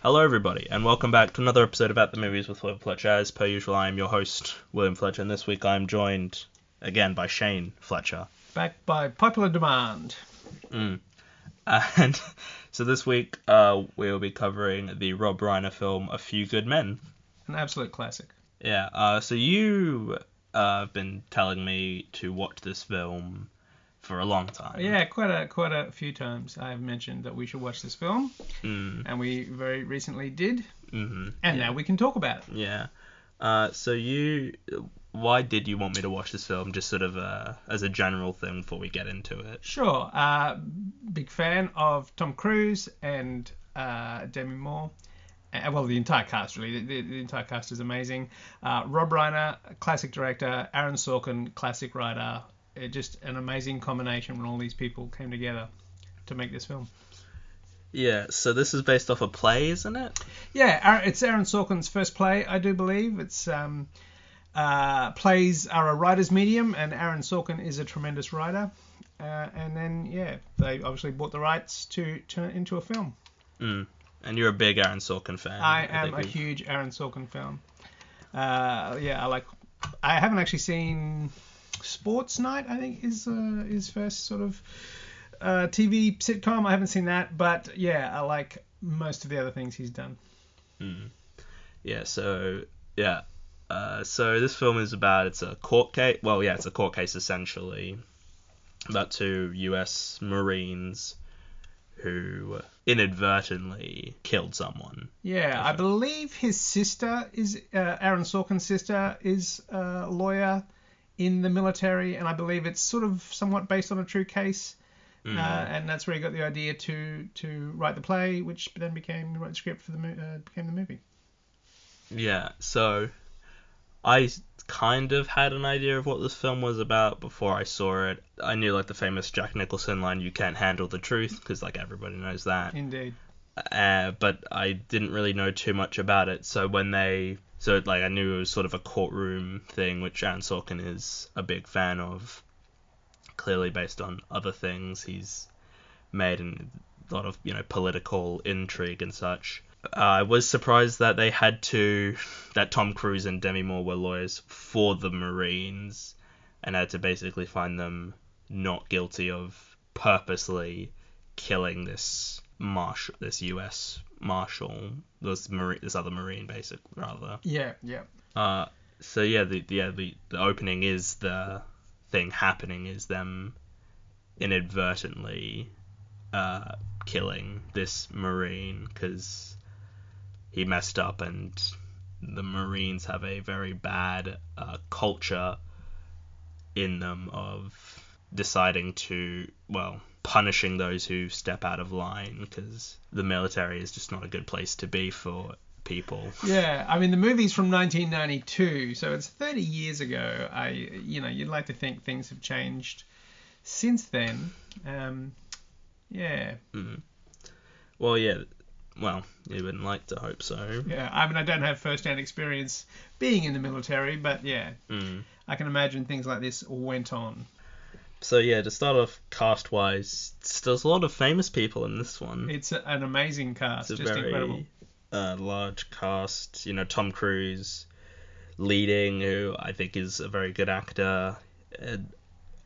Hello, everybody, and welcome back to another episode about the movies with William Fletcher. As per usual, I am your host, William Fletcher, and this week I am joined again by Shane Fletcher. Back by popular demand. And so this week we'll be covering the Rob Reiner film A Few Good Men. An absolute classic. Yeah. So you have been telling me to watch this film for a long time. Yeah, quite a few times I've mentioned that we should watch this film, and we very recently did, and now we can talk about it. Yeah. Why did you want me to watch this film? Just sort of as a general thing before we get into it. Sure. Big fan of Tom Cruise and Demi Moore. Well, the entire cast, really. The entire cast is amazing. Rob Reiner, classic director. Aaron Sorkin, classic writer. Just an amazing combination when all these people came together to make this film. Yeah, so this is based off a play, isn't it? Yeah, it's Aaron Sorkin's first play, I do believe. It's plays are a writer's medium, and Aaron Sorkin is a tremendous writer. And then, they obviously bought the rights to turn it into a film. And you're a big Aaron Sorkin fan. I am a huge Aaron Sorkin fan. I haven't actually seen Sports Night, I think, is his first sort of TV sitcom. I haven't seen that, but I like most of the other things he's done. So this film is about, it's a court case. Well, yeah, it's a court case essentially about two U.S. Marines who inadvertently killed someone. Yeah, I believe his sister is Aaron Sorkin's sister is a lawyer in the military, and I believe it's sort of somewhat based on a true case. And that's where he got the idea to write the play, which then became the script for became the movie. Yeah, so I kind of had an idea of what this film was about before I saw it. I knew like the famous Jack Nicholson line, "You can't handle the truth," because like everybody knows that. Indeed. But I didn't really know too much about it. So I knew it was sort of a courtroom thing, which Aaron Sorkin is a big fan of. Clearly based on other things he's made, and a lot of political intrigue and such. I was surprised that that Tom Cruise and Demi Moore were lawyers for the Marines and had to basically find them not guilty of purposely killing this U.S. Marshal, this other Marine, basically, rather. Yeah. The opening is the thing happening is them inadvertently killing this Marine because he messed up, and the Marines have a very bad culture in them of deciding to, punishing those who step out of line, because the military is just not a good place to be for people. Yeah, I mean, the movie's from 1992, so it's 30 years ago. You'd like to think things have changed since then. Well, you wouldn't like to hope so. Yeah, I mean, I don't have first-hand experience being in the military, but I can imagine things like this went on. So to start off cast-wise, there's a lot of famous people in this one. It's an amazing cast, just incredible. Large cast, Tom Cruise leading, who I think is a very good actor,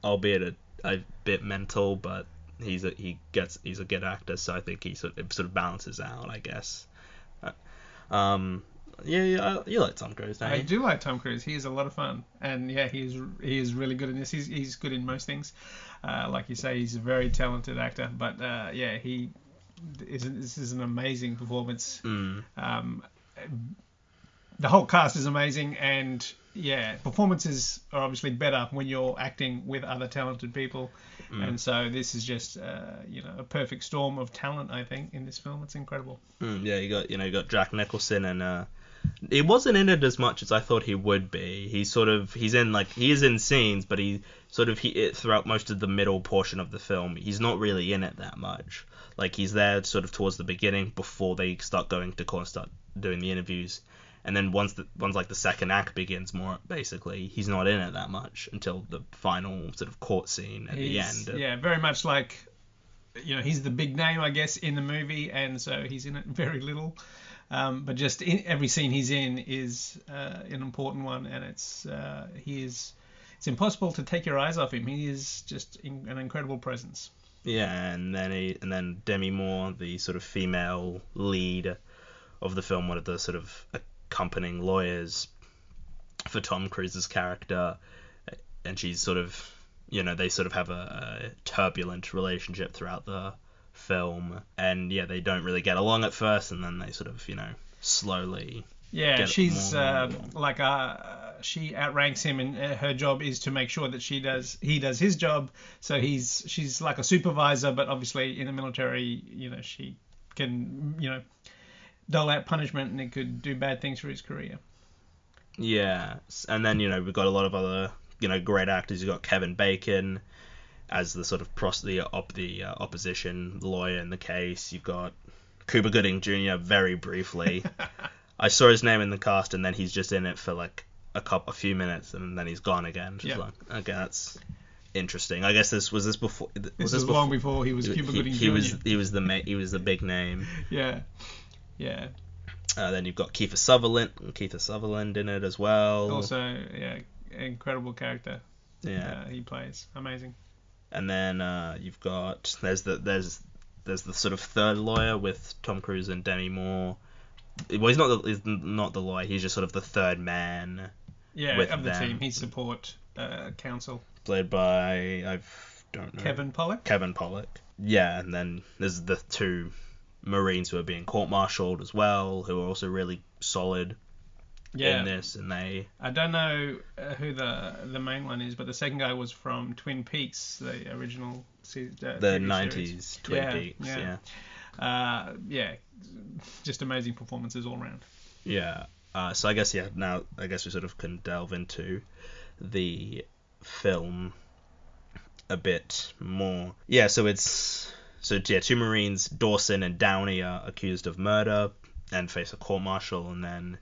albeit a bit mental, but he's a good actor, so I think he sort of balances out, I guess. You like Tom Cruise, don't you? I do like Tom Cruise. He is a lot of fun, and he is really good in this. He's good in most things. Like you say, he's a very talented actor, but this is an amazing performance. The whole cast is amazing, and performances are obviously better when you're acting with other talented people, and so this is just a perfect storm of talent, I think, in this film. It's incredible. You got Jack Nicholson, and he wasn't in it as much as I thought he would be. He is in scenes, but throughout most of the middle portion of the film, he's not really in it that much. Like, he's there sort of towards the beginning before they start going to court and start doing the interviews. And then once the second act begins, more basically, he's not in it that much until the final sort of court scene at the end. Yeah, very much like he's the big name, I guess, in the movie, and so he's in it very little. But just in every scene he's in is an important one, and it's impossible to take your eyes off him. He is just an incredible presence. Yeah, and then Demi Moore, the sort of female lead of the film, one of the sort of accompanying lawyers for Tom Cruise's character, and she's sort of, they sort of have a turbulent relationship throughout the film, and they don't really get along at first, and then they sort of, slowly. Yeah, she's she outranks him, and her job is to make sure that he does his job. So she's like a supervisor, but obviously in the military, she can dole out punishment, and it could do bad things for his career. Yeah, and then we've got a lot of other great actors. You've got Kevin Bacon as the sort of opposition lawyer in the case. You've got Cuba Gooding Jr. very briefly. I saw his name in the cast, and then he's just in it for like a few minutes, and then he's gone again. Just like, okay, that's interesting. I guess this was before. This was long before he was Cuba Gooding Jr. He was the big name. Yeah. Then you've got Kiefer Sutherland in it as well. Also, incredible character. Yeah, he plays amazing. And then you've got there's the sort of third lawyer with Tom Cruise and Demi Moore. Well, he's not the lawyer. He's just sort of the third man. Yeah, of the team. He's support counsel. Played by I don't know. Kevin Pollak. Yeah, and then there's the two Marines who are being court-martialed as well, who are also really solid in this, and they. I don't know who the main one is, but the second guy was from Twin Peaks, the original the 90s series. Twin Peaks. Yeah. Just amazing performances all around. Yeah. So I guess now we sort of can delve into the film a bit more. Yeah. So two Marines, Dawson and Downey, are accused of murder and face a court-martial, and then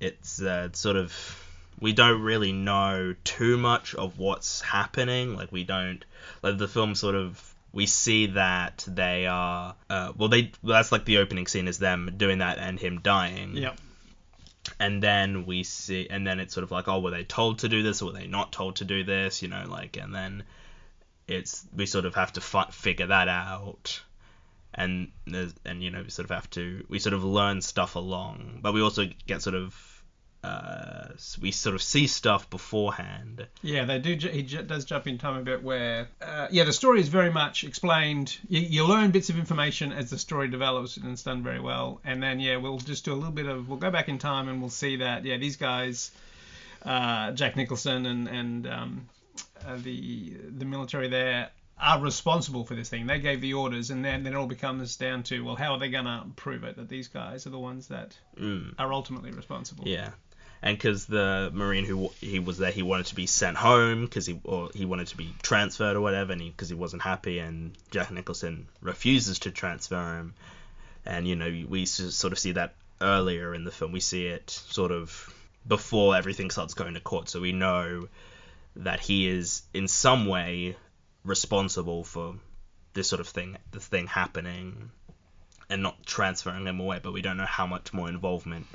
it's sort of, we don't really know too much of what's happening. Like, we don't, like, the film sort of, we see that they are, that's like the opening scene is them doing that and him dying. Yep. And then we see, and then it's sort of like, oh, were they told to do this or were they not told to do this? And then we sort of have to figure that out. And we sort of learn stuff along, but we also get we sort of see stuff beforehand. Yeah, they do. He does jump in time a bit where, the story is very much explained. You learn bits of information as the story develops, and it's done very well. And then, we'll just do a little bit of, we'll go back in time and we'll see that, these guys, Jack Nicholson and the military there, are responsible for this thing. They gave the orders, and then it all becomes down to, well, how are they going to prove it that these guys are the ones that are ultimately responsible? Yeah. And because the Marine who he was there, he wanted to be sent home because he wanted to be transferred or whatever, and because he wasn't happy, and Jack Nicholson refuses to transfer him. And we sort of see that earlier in the film. We see it sort of before everything starts going to court, so we know that he is in some way responsible for this thing happening, and not transferring him away, but we don't know how much more involvement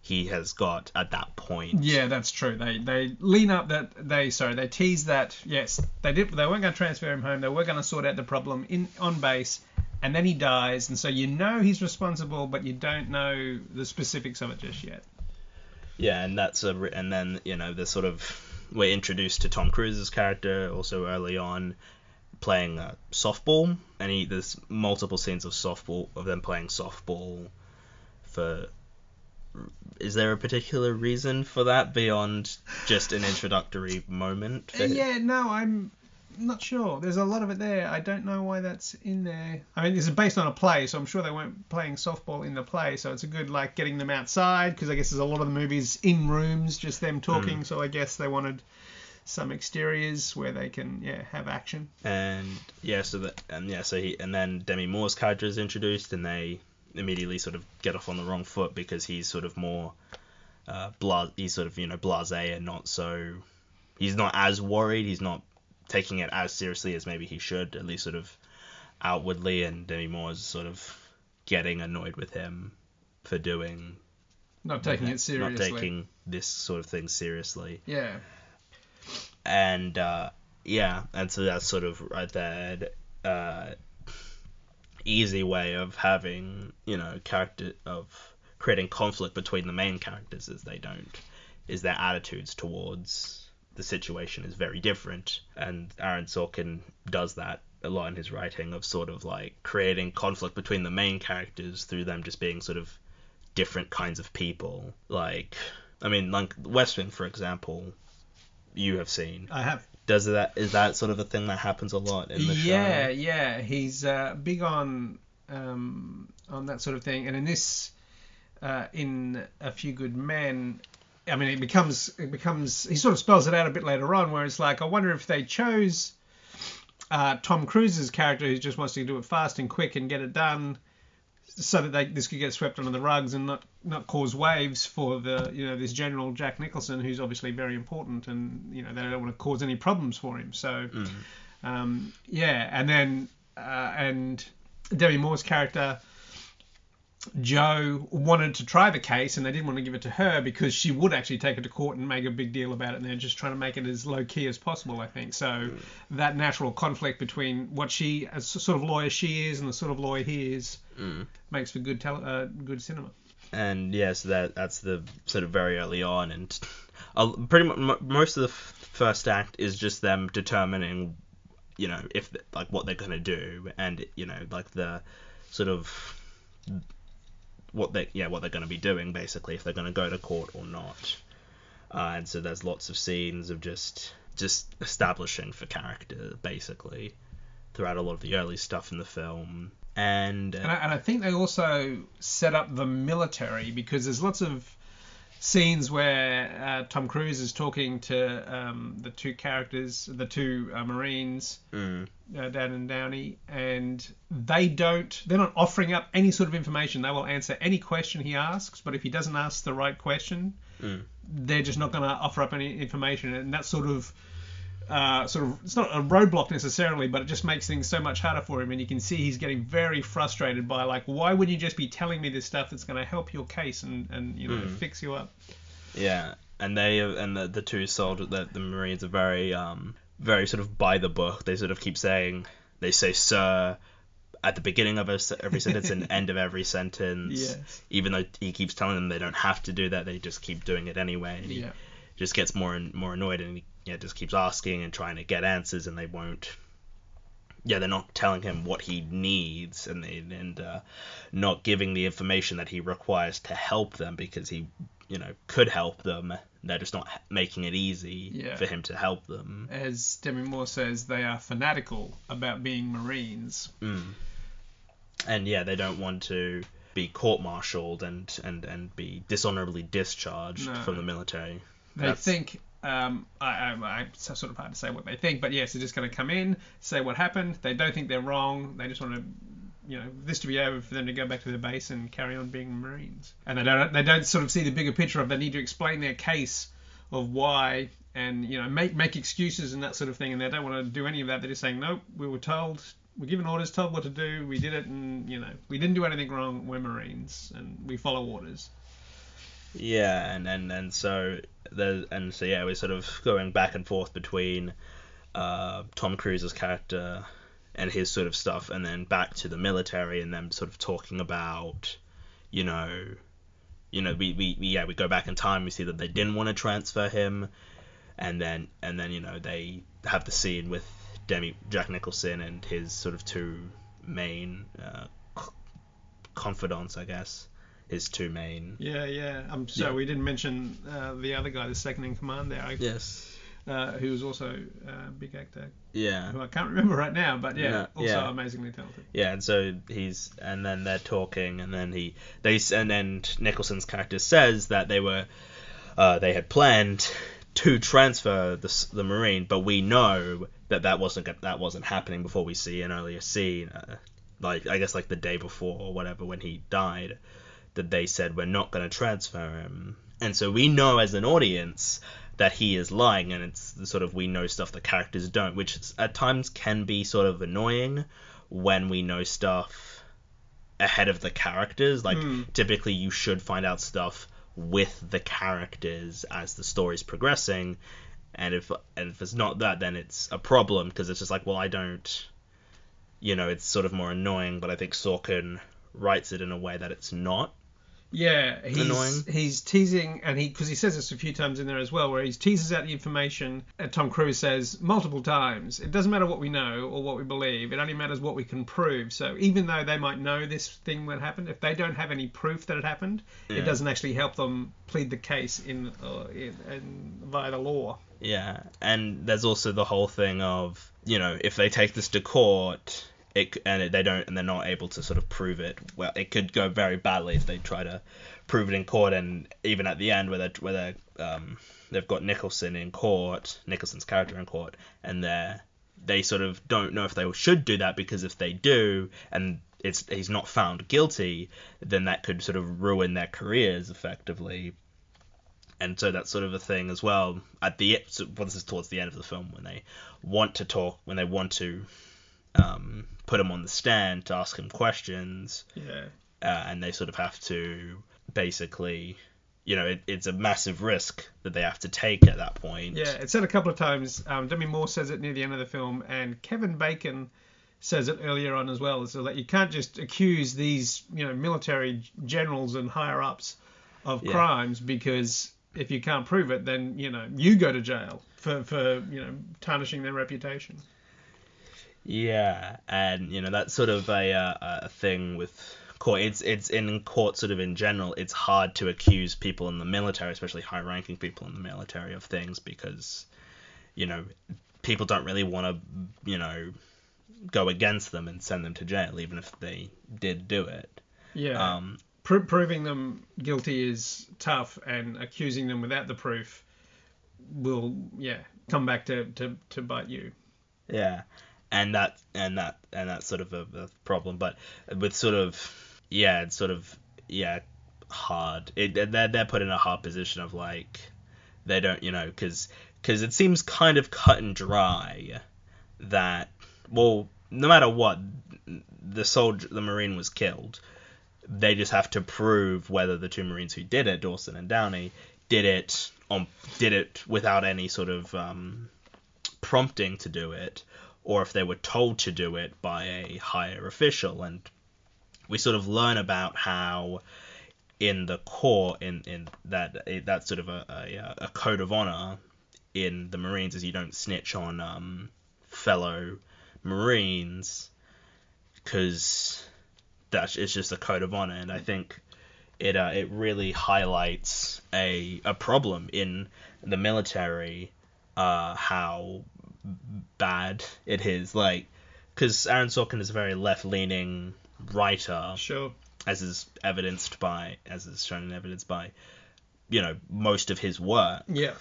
he has got at that point. Yeah, that's true. They lean up that they tease that, yes, they weren't going to transfer him home, they were going to sort out the problem on base, and then he dies, and so he's responsible, but you don't know the specifics of it just yet. Yeah, and then the sort of, we're introduced to Tom Cruise's character also early on, playing softball, and there's multiple scenes of them playing softball. Is there a particular reason for that beyond just an introductory moment? No, I'm not sure. There's a lot of it there. I don't know why that's in there. I mean, this is based on a play, so I'm sure they weren't playing softball in the play, so it's a good, getting them outside, because I guess there's a lot of the movies in rooms, just them talking, so I guess they wanted some exteriors where they can have action. And then Demi Moore's character is introduced, and they immediately sort of get off on the wrong foot because he's sort of more blasé and not so, he's not as worried, he's not taking it as seriously as maybe he should, at least sort of outwardly, and Demi Moore's sort of getting annoyed with him for doing Not taking it seriously. not taking this sort of thing seriously. Yeah. And and so that's sort of right there. Easy way of having, character of creating conflict between the main characters is their attitudes towards the situation is very different, and Aaron Sorkin does that a lot in his writing, of sort of like creating conflict between the main characters through them just being sort of different kinds of people. Like West Wing, for example, you have seen. I have. Is that sort of a thing that happens a lot in the show? Yeah. He's big on that sort of thing, and in this, in A Few Good Men, it becomes he sort of spells it out a bit later on, where it's like, I wonder if they chose Tom Cruise's character, who just wants to do it fast and quick and get it done, so that this could get swept under the rugs and not cause waves for the this General Jack Nicholson, who's obviously very important, and they don't want to cause any problems for him. So and then and Demi Moore's character Jo wanted to try the case, and they didn't want to give it to her because she would actually take it to court and make a big deal about it, and they're just trying to make it as low key as possible, I think. So that natural conflict between what she, as sort of lawyer she is, and the sort of lawyer he is, makes for good cinema. And so that's the sort of very early on, and pretty much most of the first act is just them determining, if like what they're gonna do, and like the sort of what they're going to be doing, basically, if they're going to go to court or not. And so there's lots of scenes of just establishing for character, basically, throughout a lot of the early stuff in the film. And I think they also set up the military, because there's lots of scenes where Tom Cruise is talking to the two characters, the two Marines, Dan and Downey, and they're not offering up any sort of information. They will answer any question he asks, but if he doesn't ask the right question, they're just not going to offer up any information. And that sort of it's not a roadblock necessarily, but it just makes things so much harder for him, and you can see he's getting very frustrated by, like, why wouldn't you just be telling me this stuff that's going to help your case and fix you up? Yeah, and the two soldiers, the Marines, are very very sort of by the book. They sort of keep saying, they say "sir" at the beginning of every sentence and end of every sentence. Yes. Even though he keeps telling them they don't have to do that, they just keep doing it anyway, and he just gets more and more annoyed, and he just keeps asking and trying to get answers, and they won't. Yeah, they're not telling him what he needs, and not giving the information that he requires to help them, because he, could help them. They're just not making it easy for him to help them. As Demi Moore says, they are fanatical about being Marines. And they don't want to be court-martialed and be dishonorably discharged from the military. They think. It's sort of hard to say what they think, but yes, they're just going to come in, say what happened. They don't think they're wrong. They just want to, this to be over for them to go back to their base and carry on being Marines. And they don't sort of see the bigger picture of, they need to explain their case of why, and make excuses and that sort of thing. And they don't want to do any of that. They're just saying, nope, we were given orders, told what to do, we did it, and we didn't do anything wrong. We're Marines and we follow orders. Yeah, and so we're sort of going back and forth between Tom Cruise's character and his sort of stuff, and then back to the military, and them sort of talking about, we go back in time, we see that they didn't want to transfer him, and then they have the scene with Jack Nicholson and his sort of two main confidants, I guess. His two main. Yeah. I'm sorry, we didn't mention the other guy, the second in command there. Yes. Who was also a big actor. Yeah. Who I can't remember right now, but also amazingly talented. Yeah, and so and then they're talking, and then then Nicholson's character says that they had planned to transfer the Marine, but we know that wasn't happening before we see an earlier scene, like I guess like the day before or whatever when he died. That they said, we're not going to transfer him. And so we know as an audience that he is lying, and it's the sort of, we know stuff that characters don't, which at times can be sort of annoying, when we know stuff ahead of the characters. Like, typically you should find out stuff with the characters as the story's progressing, and if it's not that, then it's a problem, because it's just like, well, I don't, it's sort of more annoying. But I think Sorkin writes it in a way that it's not. Yeah, annoying. He's teasing, and because he says this a few times in there as well, where he teases out the information, and Tom Cruise says multiple times, it doesn't matter what we know or what we believe, it only matters what we can prove. So even though they might know this thing that happened, if they don't have any proof that it happened, it doesn't actually help them plead the case in via the law. Yeah, and there's also the whole thing of, if they take this to court, they're not able to sort of prove it. Well, it could go very badly if they try to prove it in court, and even at the end where they've got Nicholson's character in court, and they sort of don't know if they should do that, because if they do and he's not found guilty, then that could sort of ruin their careers effectively. And so that's sort of a thing as well. This is towards the end of the film, when they want to put him on the stand to ask him questions. Yeah. And they sort of have to basically, it's a massive risk that they have to take at that point. Yeah, it's said a couple of times. Demi Moore says it near the end of the film, and Kevin Bacon says it earlier on as well. So that you can't just accuse these, military generals and higher ups of crimes, because if you can't prove it, then you go to jail for tarnishing their reputation. Yeah, and that's sort of a thing with court. It's in court sort of in general. It's hard to accuse people in the military, especially high-ranking people in the military, of things, because people don't really want to go against them and send them to jail, even if they did do it. Yeah. Proving them guilty is tough, and accusing them without the proof will come back to bite you. Yeah. And that's sort of a problem, but with it's hard. They're put in a hard position of, like, they don't, because it seems kind of cut and dry that, well, no matter what, the Marine was killed. They just have to prove whether the two Marines who did it, Dawson and Downey, did it without any sort of prompting to do it, or if they were told to do it by a higher official. And we sort of learn about how in the court, in that's sort of a code of honor in the Marines, is you don't snitch on fellow Marines, because it's just a code of honor. And I think it really highlights a problem in the military, how bad it is, like, because Aaron Sorkin is a very left-leaning writer, sure, as is shown in evidence by most of his work. Yeah.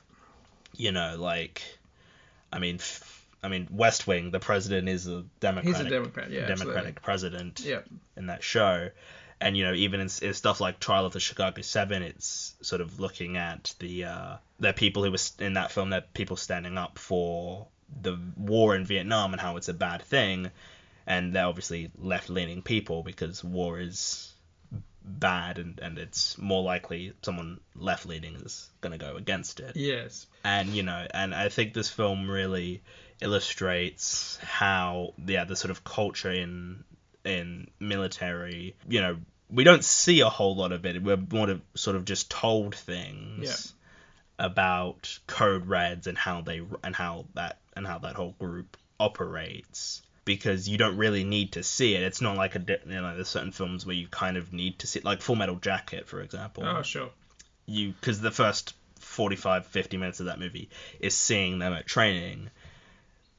West Wing, the president is a Democratic. He's a Democrat, yeah, Democratic absolutely. president. Yeah. In that show. And even in stuff like Trial of the Chicago 7, it's sort of looking at the people who were in that film, that people standing up for the war in Vietnam and how it's a bad thing, and they're obviously left-leaning people, because war is bad, and it's more likely someone left-leaning is going to go against it. Yes. And and I think this film really illustrates how the sort of culture in military, we don't see a whole lot of it. We're more sort of just told things about code reds and how that whole group operates, because you don't really need to see it. It's not like there's certain films where you kind of need to see it, like Full Metal Jacket, for example. Oh, sure. Because the first 45-50 minutes of that movie is seeing them at training,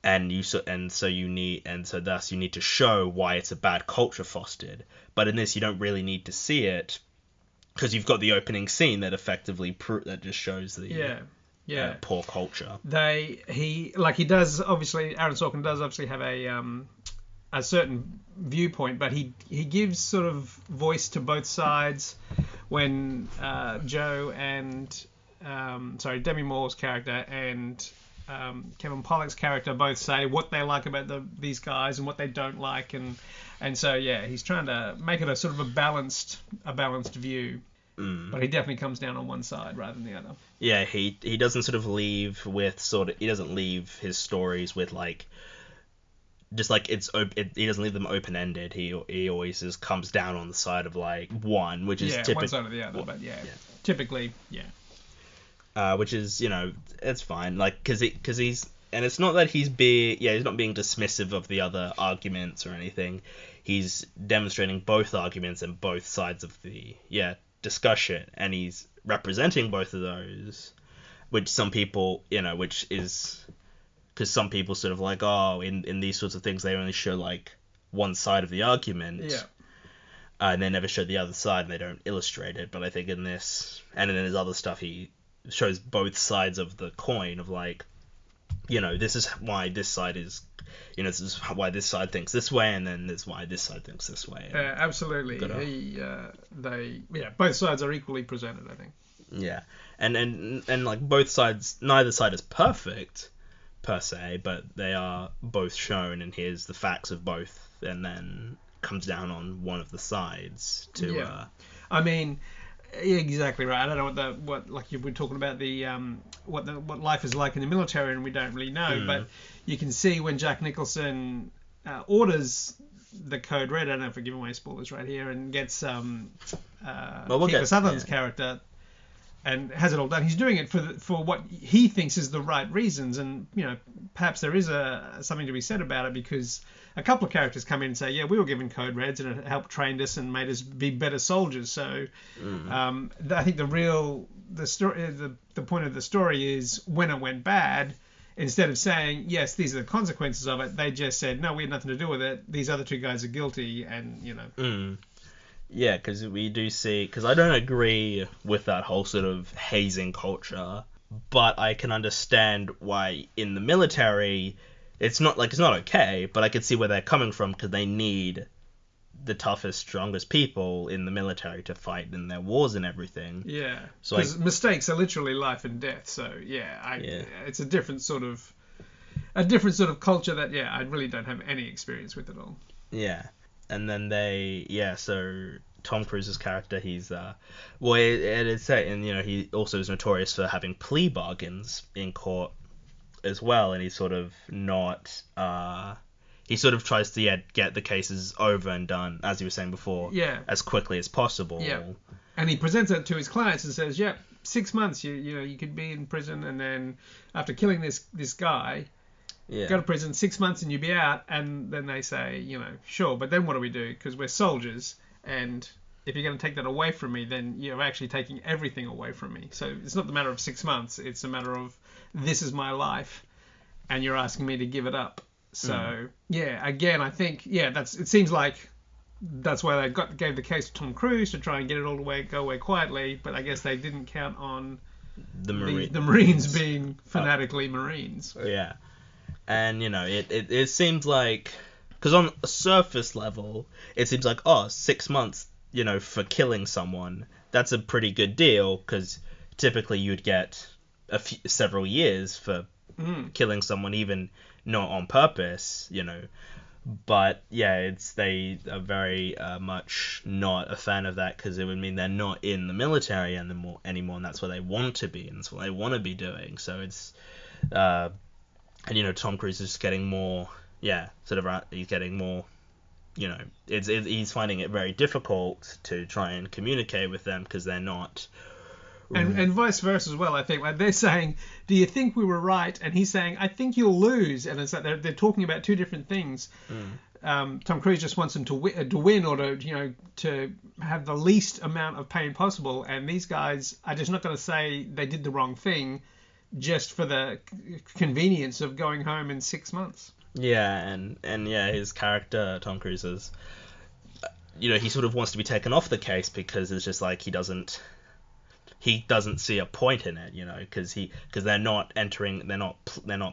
and thus you need to show why it's a bad culture fostered. But in this, you don't really need to see it, because you've got the opening scene that effectively that just shows the poor culture. He does, obviously, Aaron Sorkin does obviously have a certain viewpoint, but he gives sort of voice to both sides when Joe and Demi Moore's character and Kevin Pollak's character both say what they like about these guys and what they don't like, and so yeah, he's trying to make it a sort of a balanced view. But he definitely comes down on one side rather than the other. Yeah, he doesn't sort of leave with he doesn't leave his stories with like just like he doesn't leave them open ended. He always just comes down on the side of like one, which is one side or the other. But typically, which is, you know, it's fine, like because he's, and it's not that he's not being dismissive of the other arguments or anything. He's demonstrating both arguments and both sides of the discussion, and he's representing both of those, which some people, you know, which is because some people sort of like, oh, in these sorts of things they only show like one side of the argument, and they never show the other side and they don't illustrate it. But I think in this and in his other stuff he shows both sides of the coin of like, you know, this is why this side is, you know, this is why this side thinks this way, and then this is why this side thinks this way. Absolutely. Both sides are equally presented, I think. Yeah, and like both sides, neither side is perfect per se, but they are both shown, and here's the facts of both, and then comes down on one of the sides to. Yeah. I mean, yeah, exactly right. I don't know what like you were talking about the what life is like in the military, and we don't really know, but you can see when Jack Nicholson orders the code red. I don't know if we're giving away spoilers right here, and gets Kiefer Sutherland's character and has it all done. He's doing it for what he thinks is the right reasons, and you know, perhaps there is something to be said about it, because a couple of characters come in and say, yeah, we were given code reds and it helped train us and made us be better soldiers. So I think the point of the story is when it went bad, instead of saying, yes, these are the consequences of it, they just said, no, we had nothing to do with it. These other two guys are guilty, and, you know. Yeah, because we do see, because I don't agree with that whole sort of hazing culture, but I can understand why in the military it's not okay, but I can see where they're coming from, because they need the toughest, strongest people in the military to fight in their wars and everything. Yeah, because mistakes are literally life and death. So it's a different sort of culture that I really don't have any experience with at all. Yeah, and then so Tom Cruise's character, he's and you know, he also is notorious for having plea bargains in court as well, and he's sort of not he sort of tries to get the cases over and done, as you were saying before, as quickly as possible. Yeah. And he presents it to his clients and says, 6 months, you could be in prison, and then after killing this guy, go to prison 6 months and you'll be out. And then they say, you know, sure, but then what do we do? Because we're soldiers, and if you're going to take that away from me, then you're actually taking everything away from me. So it's not the matter of 6 months, it's a matter of this is my life, and you're asking me to give it up. So again, I think it seems like that's why they gave the case to Tom Cruise, to try and get it all go away quietly. But I guess they didn't count on the Marines being fanatically Marines. Yeah, and you know, it seems like, because on a surface level, it seems like 6 months, you know, for killing someone, that's a pretty good deal, because typically you'd get several years for killing someone, even not on purpose, you know. But they are very much not a fan of that, because it would mean they're not in the military anymore, and that's what they want to be, and that's what they want to be doing. So it's and you know, Tom Cruise is getting more he's getting more, you know, he's finding it very difficult to try and communicate with them, because they're not. And vice versa as well, I think. Like, they're saying, do you think we were right? And he's saying, I think you'll lose. And it's like they're talking about two different things. Tom Cruise just wants them to win, or to have the least amount of pain possible. And these guys are just not going to say they did the wrong thing just for the convenience of going home in 6 months. Yeah, and his character, Tom Cruise, is, you know, he sort of wants to be taken off the case, because it's just like he doesn't. he doesn't see a point in it, because they're not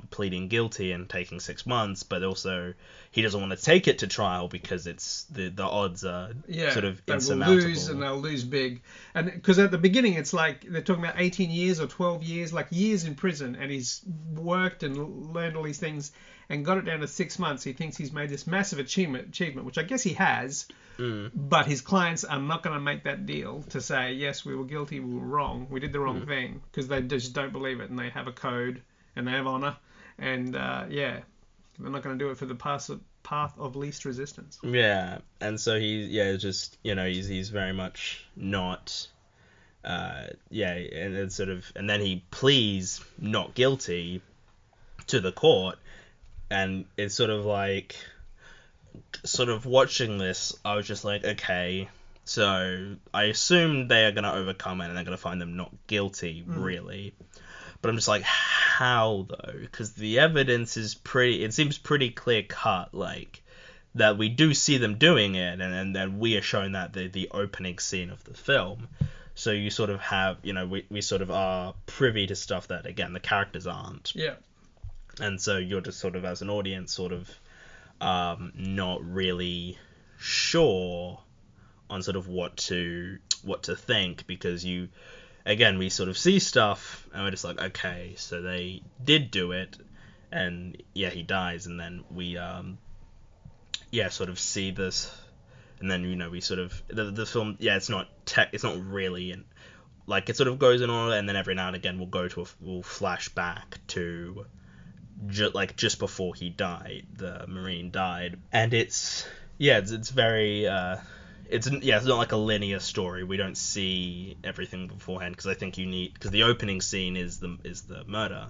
pleading guilty and taking 6 months, but also he doesn't want to take it to trial because it's the odds are sort of insurmountable. They will lose, and they'll lose big. And because at the beginning it's like they're talking about 18 years or 12 years, like years in prison, and he's worked and learned all these things and got it down to 6 months. He thinks he's made this massive achievement, which I guess he has. But his clients are not going to make that deal to say, yes, we were guilty, we were wrong, we did the wrong thing, because they just don't believe it, and they have a code and they have honor, and they're not going to do it for the path of least resistance. Yeah, and so he's very much not. And it's sort of, and then he pleads not guilty to the court, and it's sort of like, watching this, I was just like, okay, so I assume they are going to overcome it and they're going to find them not guilty, really. But I'm just like, how though? Because the evidence is it seems pretty clear cut, like, that we do see them doing it, and then we are shown that the opening scene of the film. So you sort of have, we sort of are privy to stuff that, again, the characters aren't. Yeah. And so you're just sort of, as an audience, sort of not really sure on sort of what to think, because we sort of see stuff and we're just like, okay, so they did do it, and he dies, and then we sort of see this, and then we sort of the film, it's not really, and like it sort of goes in order, and then every now and again we'll flash back to just before he died, the Marine died, and it's very it's not like a linear story. We don't see everything beforehand, because I think because the opening scene is the murder,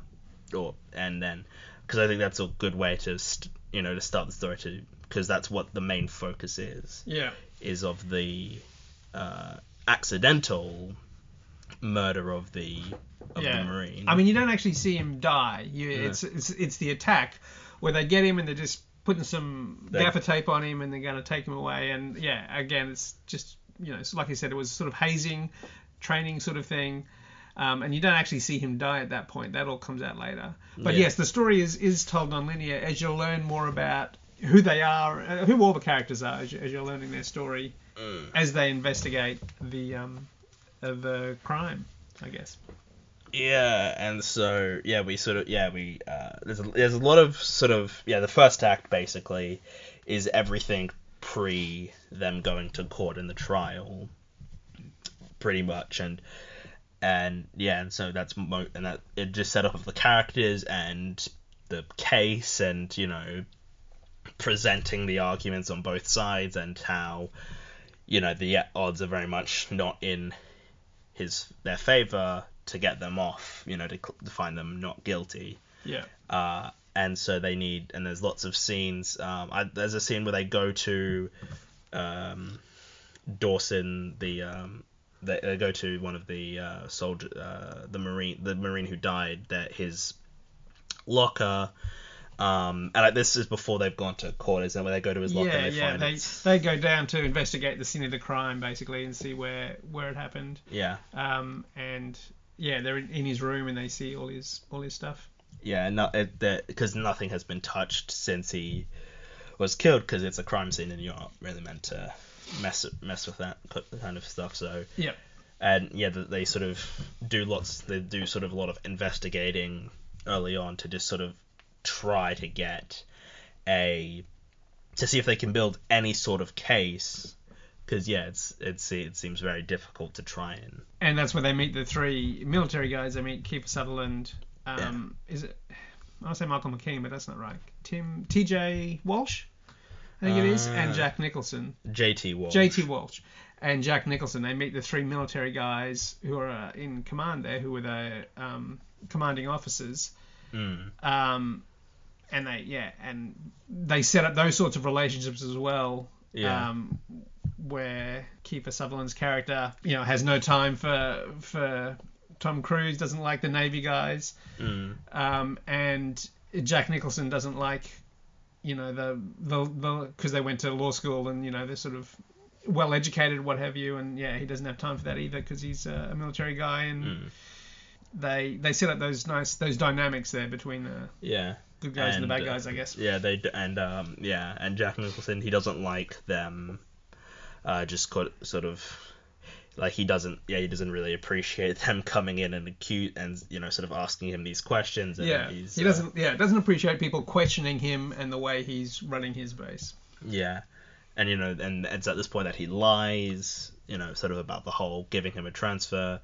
and then because I think that's a good way to to start the story, because that's what the main focus is. Yeah. Is of the accidental murder of the Marine. I mean, you don't actually see him die. It's the attack where they get him and they're just putting some gaffer tape on him and they're going to take him away. And again, it's just, like you said, it was sort of hazing, training sort of thing. And you don't actually see him die at that point. That all comes out later. But yes, the story is told non-linear as you learn more about who they are, who all the characters are, as you're learning their story as they investigate the crime, I guess. Yeah, and so we sort of there's a lot of sort of the first act basically is everything pre them going to court in the trial, pretty much, and so that's and that it just set up the characters and the case, and presenting the arguments on both sides, and how the odds are very much not in their favor to get them off, to find them not guilty. Yeah. And so they need, and there's lots of scenes. There's a scene where they go to Dawson, they go to one of the the Marine who died, his locker. And this is before they've gone to court, isn't it? Where they go to his locker and they find they go down to investigate the scene of the crime, basically, and see where it happened. Yeah. And they're in his room and they see all his stuff. Yeah, because nothing has been touched since he was killed, because it's a crime scene and you're not really meant to mess with that kind of stuff. So yeah. And they sort of do sort of a lot of investigating early on to just sort of try to get to see if they can build any sort of case, because it seems very difficult to try and that's where they meet the three military guys. They meet Kiefer Sutherland, is it, I want to say Michael McKean, but that's not right, TJ Walsh, I think it is, and Jack Nicholson. JT Walsh and Jack Nicholson. They meet the three military guys who are in command there, who were the commanding officers. And they set up those sorts of relationships as well. Yeah. Where Kiefer Sutherland's character, has no time for Tom Cruise, doesn't like the Navy guys. And Jack Nicholson doesn't like, the because they went to law school and they're sort of well educated, what have you, and yeah, he doesn't have time for that either because he's a military guy, and they set up those dynamics there between the good guys and the bad guys, I guess. Yeah, and Jack Nicholson, he doesn't like them, just sort of. Like he doesn't really appreciate them coming in and sort of asking him these questions. And he doesn't appreciate people questioning him and the way he's running his base. Yeah, and and it's at this point that he lies, sort of about the whole giving him a transfer,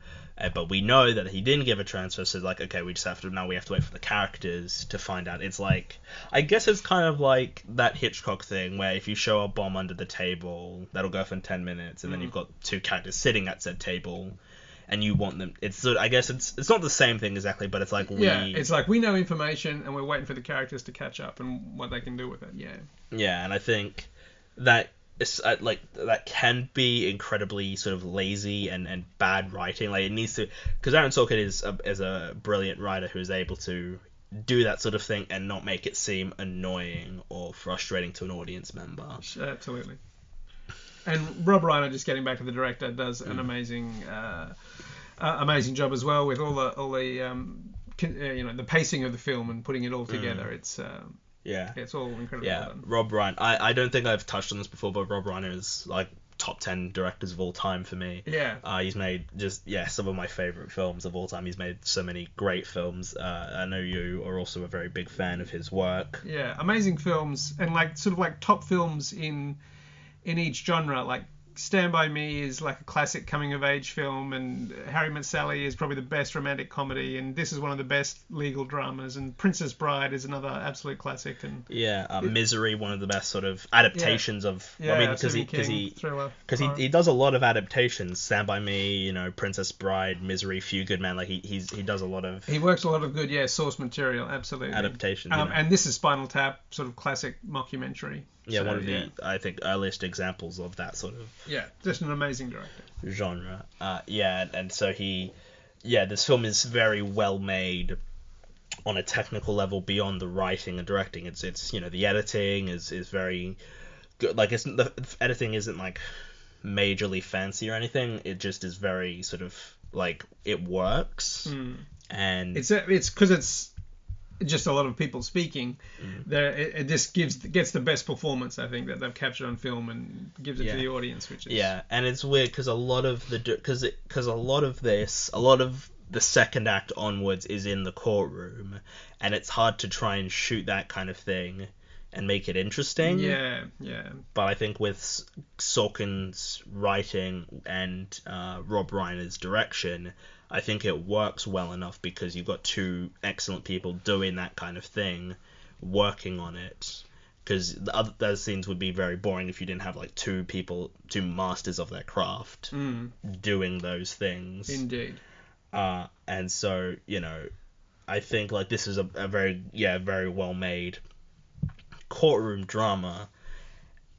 but we know that he didn't give a transfer, so like, okay, we have to wait for the characters to find out. It's like, I guess it's kind of like that Hitchcock thing where if you show a bomb under the table, that'll go for 10 minutes, and then you've got two characters sitting at said table, and you want them. I guess it's not the same thing exactly, but it's like it's like we know information and we're waiting for the characters to catch up and what they can do with it. Yeah, and I think that it's that can be incredibly sort of lazy and bad writing. Like it needs to, because Aaron Sorkin is a brilliant writer who is able to do that sort of thing and not make it seem annoying or frustrating to an audience member. Absolutely. And Rob Reiner, just getting back to the director, does an amazing job as well with all the the pacing of the film and putting it all together. It's it's all incredibly well done. Rob Reiner. I don't think I've touched on this before, but Rob Reiner is like top 10 directors of all time for me. Yeah. He's made some of my favorite films of all time. He's made so many great films. I know you are also a very big fan of his work. Yeah, amazing films, and like sort of like top films in each genre. Like Stand By Me is like a classic coming of age film, and Harry Met Sally is probably the best romantic comedy, and this is one of the best legal dramas, and Princess Bride is another absolute classic. And Misery, one of the best sort of adaptations of. I mean, because he does a lot of adaptations. Stand By Me, Princess Bride, Misery, Few Good Men. Like he does a lot of. He works a lot of good source material, absolutely. Adaptations. And this is Spinal Tap, sort of classic mockumentary. Yeah, one of the I think earliest examples of that sort of. Yeah, just an amazing director. Genre. And so this film is very well made on a technical level beyond the writing and directing. It's the editing is very good. Like the editing isn't like majorly fancy or anything. It just is very sort of like it works. And it's because it's just a lot of people speaking. It just gets the best performance, I think, that they've captured on film and gives it to the audience, which is and it's weird because a lot of the second act onwards is in the courtroom, and it's hard to try and shoot that kind of thing and make it interesting. Yeah. But I think with Sorkin's writing and Rob Reiner's direction, I think it works well enough because you've got two excellent people doing that kind of thing, working on it. Because those scenes would be very boring if you didn't have like two masters of their craft doing those things. Indeed. And so, I think like this is a very well made courtroom drama,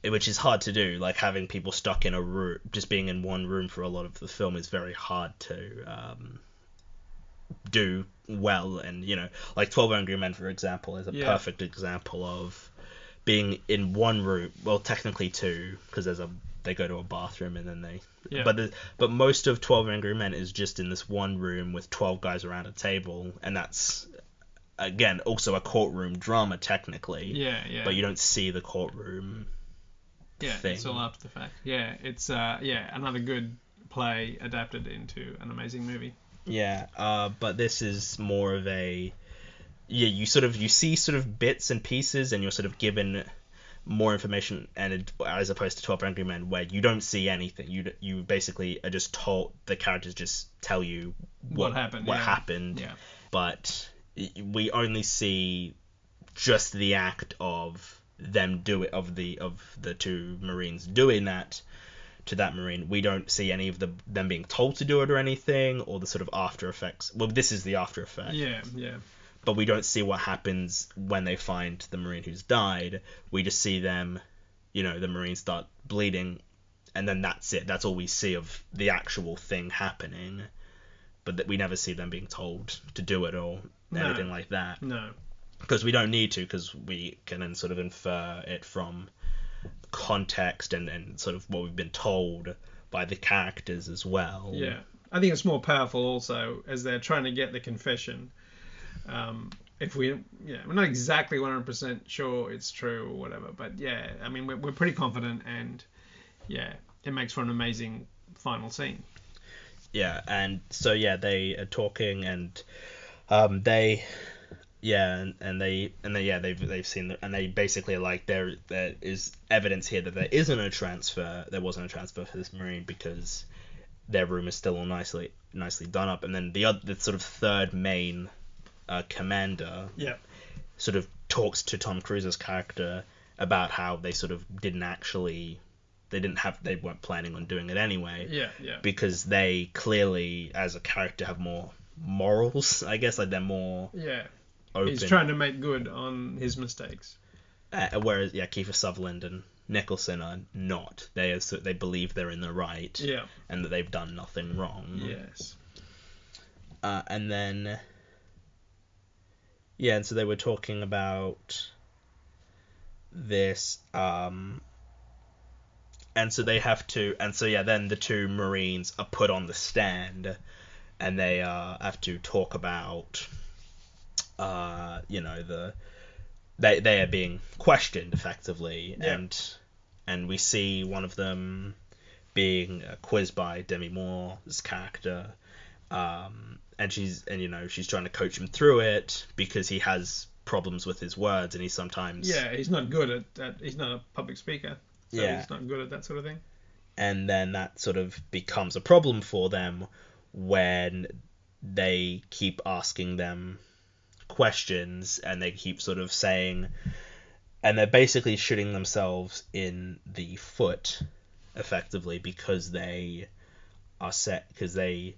which is hard to do. Like having people stuck in a room, just being in one room for a lot of the film is very hard to do well. And like 12 Angry Men, for example, is a perfect example of being in one room. Well, technically two, because they go to a bathroom and then but most of 12 Angry Men is just in this one room with 12 guys around a table, and that's again also a courtroom drama technically. But you don't see the courtroom. Thing. It's all after the fact. It's another good play adapted into an amazing movie. But this is more of a you see sort of bits and pieces, and you're sort of given more information, and as opposed to 12 Angry Men, where you don't see anything. You basically are just told, the characters just tell you what happened. But we only see just the act of them of the two Marines doing that to that Marine. We don't see any of them being told to do it or anything, or the sort of after effects. Well, this is the after effect. But we don't see what happens when they find the Marine who's died. We just see them, the Marines start bleeding, and then that's it. That's all we see of the actual thing happening. But we never see them being told to do it or anything like that. No. Because we don't need to, because we can then sort of infer it from context and sort of what we've been told by the characters as well. Yeah, I think it's more powerful also as they're trying to get the confession. If we're not exactly 100% sure it's true or whatever, but yeah, I mean we're pretty confident, and yeah, it makes for an amazing final scene. Yeah, and so yeah, they are talking, and they they've seen and they basically like there is evidence here that there wasn't a transfer for this Marine because their room is still all nicely done up, and then the sort of third main commander sort of talks to Tom Cruise's character about how they sort of they weren't planning on doing it anyway. Because they clearly, as a character, have more morals, I guess, like they're more open. He's trying to make good on his mistakes. Whereas Kiefer Sutherland and Nicholson are not. They believe they're in the right. And that they've done nothing wrong. Yes. And then and so they were talking about this, and so they have to, and so then the two Marines are put on the stand, and they have to talk about, they are being questioned effectively, and we see one of them being quizzed by Demi Moore's character, and she's trying to coach him through it because he has problems with his words, and he's sometimes he's not good at he's not a public speaker, so he's not good at that sort of thing. And then that sort of becomes a problem for them when they keep asking them questions, and they keep sort of saying, and they're basically shooting themselves in the foot effectively because they are set because they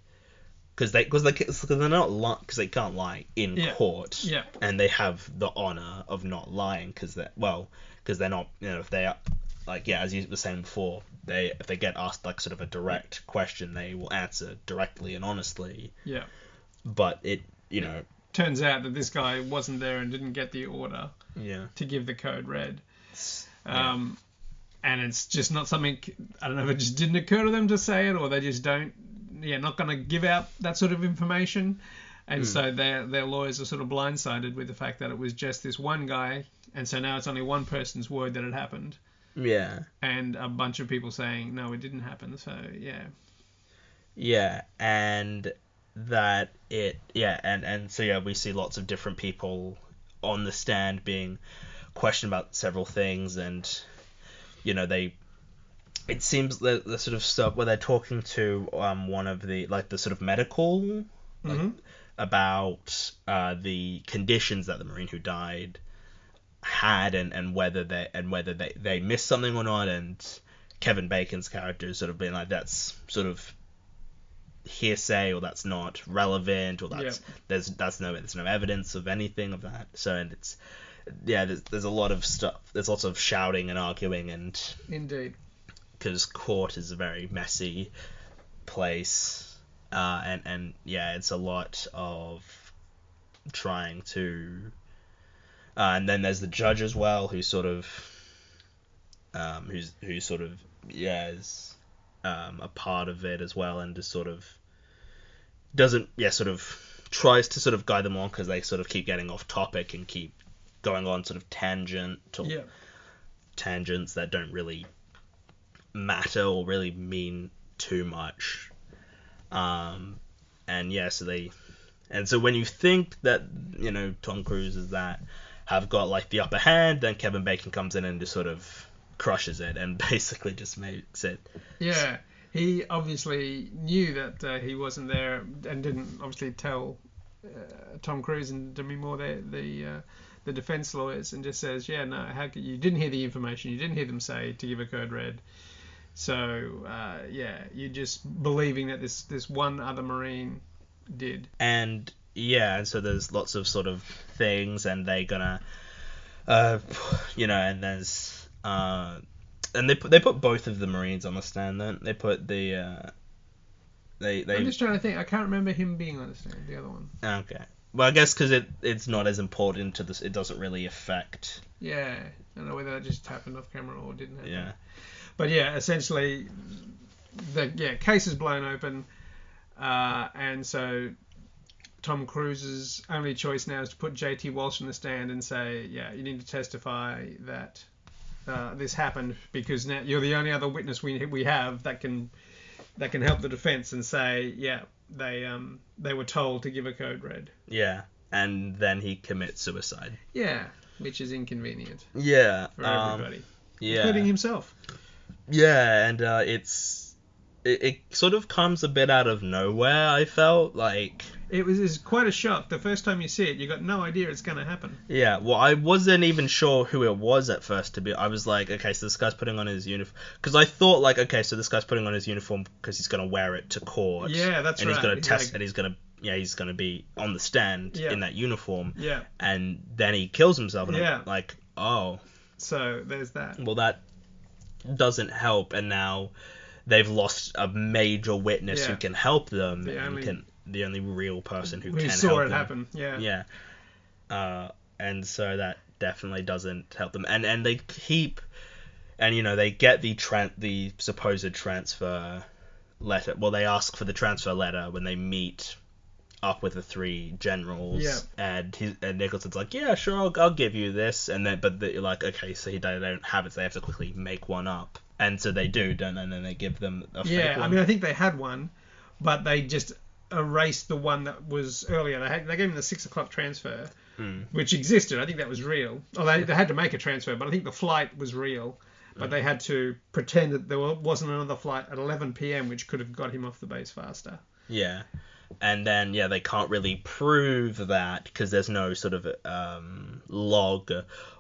can't lie in court, and they have the honor of not lying because they're not, if they are, like, as you were saying before, if they get asked like sort of a direct question, they will answer directly and honestly. But it turns out that this guy wasn't there and didn't get the order to give the code red. And it's just not something, I don't know if it just didn't occur to them to say it, or they just not going to give out that sort of information. And so their lawyers are sort of blindsided with the fact that it was just this one guy, and so now it's only one person's word that it happened. And a bunch of people saying, no, it didn't happen. So, and that and so we see lots of different people on the stand being questioned about several things, and it seems that the sort of stuff where they're talking to one of the sort of medical about the conditions that the Marine who died had, and whether they missed something or not, and Kevin Bacon's character is sort of being like, that's sort of hearsay, or that's not relevant, or there's no evidence of anything of that. So, and it's there's a lot of stuff, there's lots of shouting and arguing, and indeed, because court is a very messy place, and it's a lot of trying to, and then there's the judge as well, who's sort of is a part of it as well, and just sort of tries to sort of guide them on, because they sort of keep getting off topic and keep going on sort of tangents that don't really matter or really mean too much. So when you think that Tom Cruise is that have got like the upper hand, then Kevin Bacon comes in and just sort of crushes it and basically just makes it. He obviously knew that he wasn't there, and didn't obviously tell Tom Cruise and Demi Moore, the defense lawyers, and just says, how could you didn't hear the information, you didn't hear them say to give a code red. So you're just believing that this one other Marine did. And so there's lots of sort of things, and they gonna and there's and they put both of the Marines on the stand. Then they put the I'm just trying to think. I can't remember him being on the stand. The other one. Okay. Well, I guess because it's not as important to this, it doesn't really affect. Yeah, I don't know whether that just happened off camera or didn't happen. Yeah. But yeah, essentially, the case is blown open, and so Tom Cruise's only choice now is to put J.T. Walsh in the stand and say, yeah, you need to testify that this happened because now you're the only other witness we have that can help the defense and say, yeah, they were told to give a code red. Yeah, and then he commits suicide. Yeah, which is inconvenient. Yeah. For everybody, yeah. including himself. Yeah, and it sort of comes a bit out of nowhere. I felt like it's quite a shock. The first time you see it, you got no idea it's going to happen. Yeah, well, I wasn't even sure who it was at first. I was like, okay, so this guy's putting on his uniform, because I thought like, okay, so this guy's putting on his uniform because he's gonna wear it to court. Yeah, that's and right. He's gonna test, like... and he's gonna be on the stand in that uniform. Yeah. And then he kills himself. And I'm like, oh. So there's that. Well, that doesn't help, and now they've lost a major witness who can help them. The only real person who can help them. We saw it happen. Yeah. Yeah. And so that definitely doesn't help them. And they keep, and they get the supposed transfer letter. Well, they ask for the transfer letter when they meet up with the three generals. Yeah. And Nicholson's like, yeah, sure, I'll give you this. And then, but you're like, okay, so they don't have it, so they have to quickly make one up. And so they do, don't they? And then they give them a fake one. Yeah, I mean, I think they had one, but they just erased the one that was earlier. They gave them the 6 o'clock transfer, which existed. I think that was real. Oh, they had to make a transfer, but I think the flight was real. But they had to pretend that there wasn't another flight at 11 p.m. which could have got him off the base faster. Yeah. And then, they can't really prove that because there's no sort of log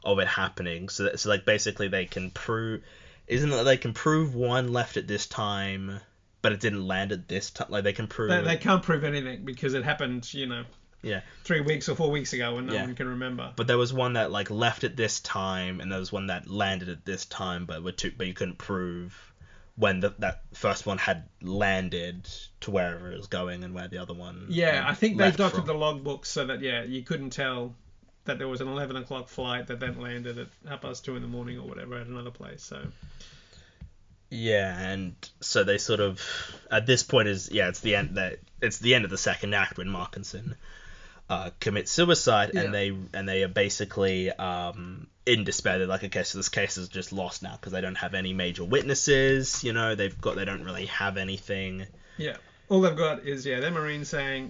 of it happening. So like, basically they can prove... Isn't it that they can prove one left at this time, but it didn't land at this time? Like, they can prove... They can't prove anything because it happened, 3 weeks or 4 weeks ago and no one can remember. But there was one that, like, left at this time, and there was one that landed at this time, but you couldn't prove when that first one had landed to wherever it was going and where the other one I think they doctored from. The logbook so that, you couldn't tell that there was an 11 o'clock flight that then landed at 2:30 in the morning or whatever at another place, so... Yeah, and so they sort of... At this point it's the end of the second act when Markinson commits suicide, and they are basically in despair. They're like, okay, so this case is just lost now because they don't have any major witnesses. They don't really have anything. Yeah, all they've got is their Marine saying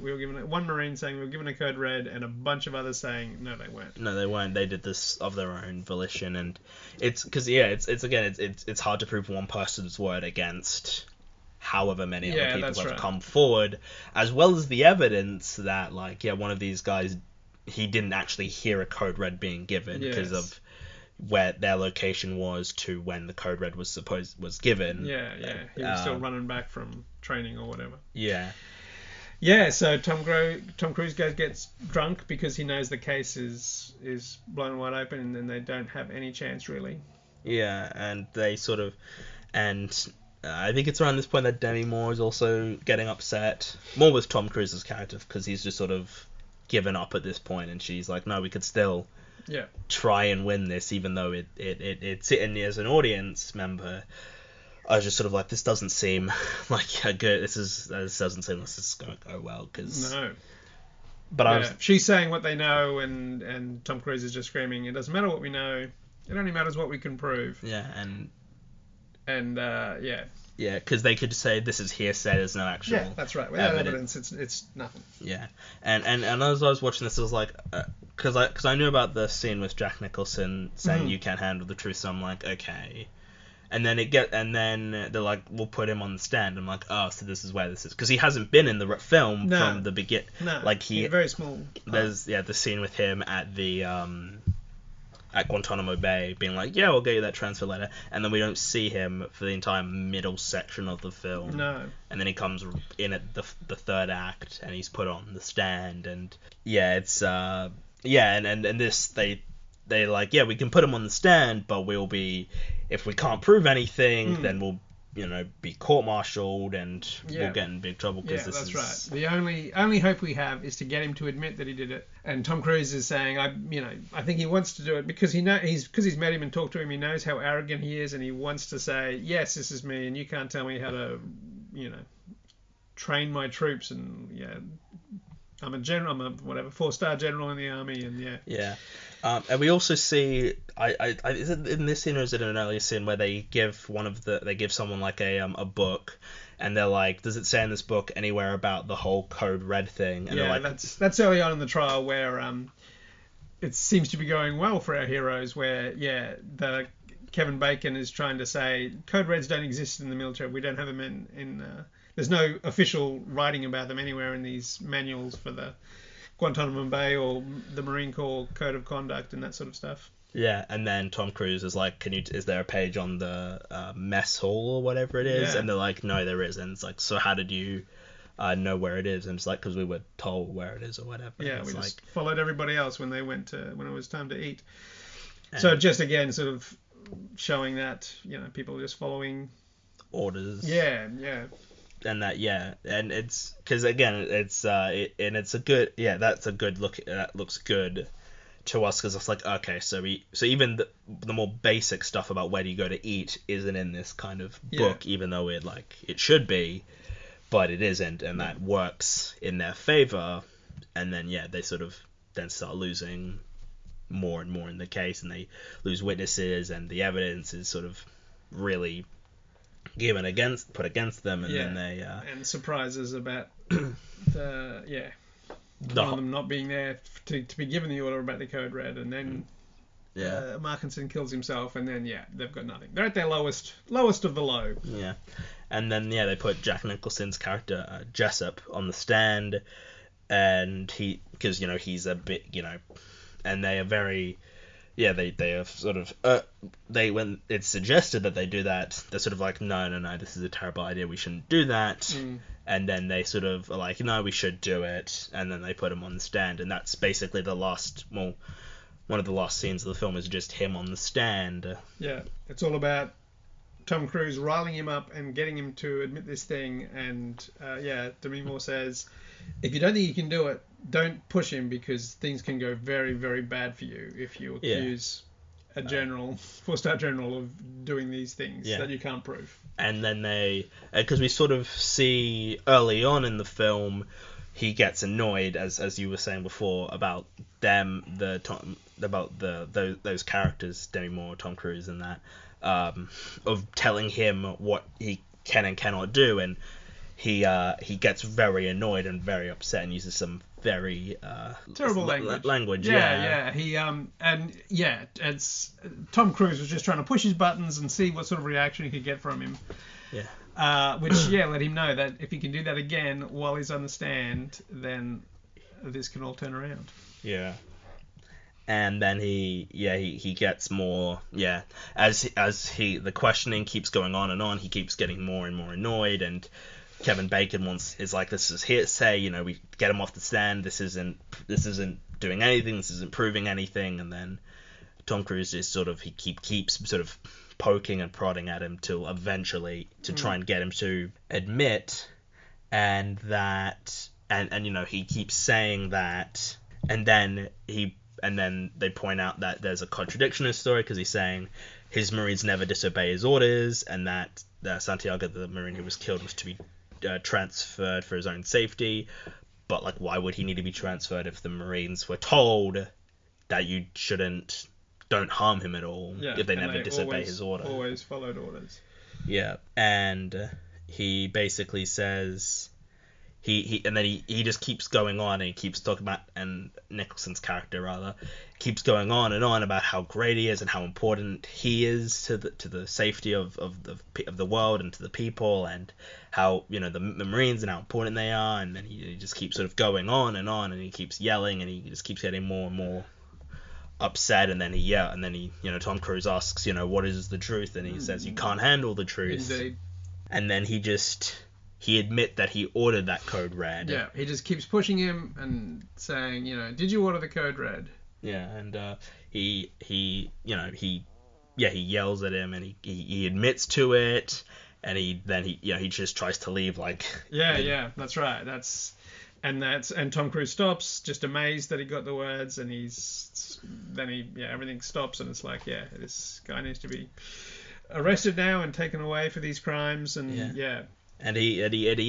one Marine saying we were given a code red, and a bunch of others saying no, they weren't. No, they weren't. They did this of their own volition, and it's because it's hard to prove one person's word against however many other people have come forward, as well as the evidence that one of these guys, he didn't actually hear a code red being given because of where their location was to when the code red was given. He was still running back from training or whatever. So Tom Cruise gets drunk because he knows the case is blown wide open and then they don't have any chance really. And they sort of, I think it's around this point that Demi Moore is also getting upset. More with Tom Cruise's character, because he's just sort of given up at this point, and she's like, no, we could still try and win this, even though it's sitting as an audience member. I was just sort of like, this doesn't seem like a good... This doesn't seem like this is going to go well, because... No. But she's saying what they know, and Tom Cruise is just screaming, it doesn't matter what we know, it only matters what we can prove. Yeah, because they could say this is hearsay. There's no actual. Yeah, that's right. Without evidence, it's nothing. Yeah, and as I was watching this, I was like, because I knew about the scene with Jack Nicholson saying you can't handle the truth, so I'm like, okay. And then they're like, we'll put him on the stand. I'm like, oh, so this is where this is, because he hasn't been in the film from the beginning. No, like he's very small. There's the scene with him at the at Guantanamo Bay being like, yeah, we'll get you that transfer letter, and then we don't see him for the entire middle section of the film. No. And then he comes in at the third act, and he's put on the stand, and it's and this they like, yeah, we can put him on the stand, but we'll be, if we can't prove anything, then we'll be court-martialed and Yeah. we'll get in big trouble because Yeah, this that's is right. The only hope we have is to get him to admit that he did it. And Tom Cruise is saying, I think he wants to do it because he's met him and talked to him. He knows how arrogant he is, and he wants to say, yes, this is me, and you can't tell me how to, train my troops. And yeah, I'm a general. I'm a whatever 4-star general in the army, and yeah. Yeah. And we also see, is it in this scene or is it in an earlier scene where they give someone like a book, and they're like, does it say in this book anywhere about the whole Code Red thing? And yeah, they're like, that's early on in the trial where it seems to be going well for our heroes. Where the Kevin Bacon is trying to say Code Reds don't exist in the military. We don't have them in there's no official writing about them anywhere in these manuals for the Guantanamo Bay or the Marine Corps Code of Conduct and that sort of stuff. yeah, and then Tom Cruise is like, is there a page on the mess hall or whatever it is? Yeah. And they're like, no, there isn't. It's like, so how did you know where it is? And it's like, because we were told where it is or whatever. Yeah, it's we like, just followed everybody else when it was time to eat. So just again, sort of showing that people are just following orders. Yeah. And it's because again it's a good, that's a good look, that looks good to us because it's like, okay, so even the more basic stuff about where do you go to eat isn't in this kind of book, even though it should be, but it isn't, and that works in their favor. And then they sort of then start losing more and more in the case, and they lose witnesses, and the evidence is sort of really put against them, and then they and surprises about one of them not being there to be given the order about the Code Red, and then Markinson kills himself, and then they've got nothing. They're at their lowest of the low. Yeah, and then they put Jack Nicholson's character Jessup on the stand, and because he's a bit and they are very. Yeah, they have sort of when it's suggested that they do that, they're sort of like, no, this is a terrible idea, we shouldn't do that. And then they sort of are like, no, we should do it, and then they put him on the stand, and that's basically one of the last scenes of the film is just him on the stand. Yeah, it's all about Tom Cruise riling him up and getting him to admit this thing, and Demi Moore says, if you don't think you can do it, don't push him, because things can go very, very bad for you if you accuse a general, 4-star general, of doing these things that you can't prove. And then because we sort of see early on in the film, he gets annoyed, as you were saying before, about those characters, Demi Moore, Tom Cruise, and that, of telling him what he can and cannot do, and he gets very annoyed and very upset and uses some very terrible language. It's Tom Cruise was just trying to push his buttons and see what sort of reaction he could get from him. Which let him know that if he can do that again while he's on the stand, then this can all turn around. And then he gets more as the questioning keeps going on and on, he keeps getting more and more annoyed, and Kevin Bacon is like, this is hearsay, we get him off the stand, this isn't doing anything, this isn't proving anything. And then Tom Cruise is sort of, he keeps sort of poking and prodding at him till eventually to try and get him to admit, and he keeps saying that, and then they point out that there's a contradiction in his story, because he's saying his Marines never disobey his orders, and that Santiago, the Marine who was killed, was to be transferred for his own safety. But why would he need to be transferred if the Marines were told that you don't harm him at all, if they never disobey his order? Always followed orders. And he basically says and then he just keeps going on, and he keeps talking about, and Nicholson's character rather keeps going on and on about how great he is and how important he is to the safety of the world and to the people, and how the Marines and how important they are. And then he just keeps sort of going on, and he keeps yelling, and he just keeps getting more and more upset. And then Tom Cruise asks, what is the truth? And he says, you can't handle the truth. Indeed. And then he admit that he ordered that Code Red. Yeah, he just keeps pushing him and saying, did you order the Code Red? Yeah, and he yells at him, and he admits to it, and he just tries to leave like. Yeah, that's right. And Tom Cruise stops, just amazed that he got the words, and everything stops, and it's like, this guy needs to be arrested now and taken away for these crimes, and And he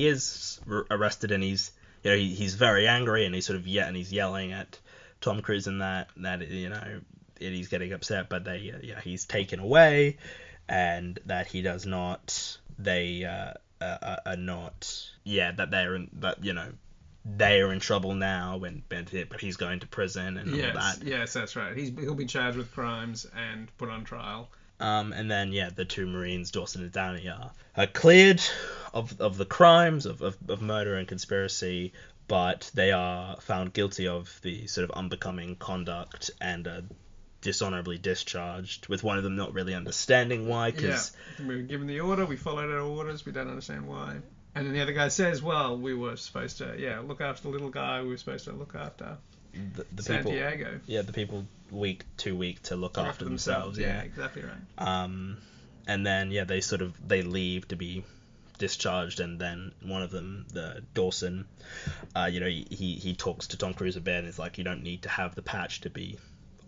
is arrested, and he's he's very angry, and he's yelling at Tom Cruise, and that he's getting upset, but he's taken away, and that he does not, they are not, that they're in trouble now, but he's going to prison and all that. Yes, that's right. He'll be charged with crimes and put on trial. And then the two Marines, Dawson and Downey, are cleared of the crimes of murder and conspiracy, but they are found guilty of the sort of unbecoming conduct and dishonorably discharged, with one of them not really understanding why. We were given the order, we followed our orders, we don't understand why. And then the other guy says, well, we were supposed to look after the little guy, we were supposed to look after the Santiago. People, the people too weak to look after themselves. Yeah, exactly right. And then they leave to be discharged, and then one of them, the Dawson, he talks to Tom Cruise a bit, and it's like, you don't need to have the patch to be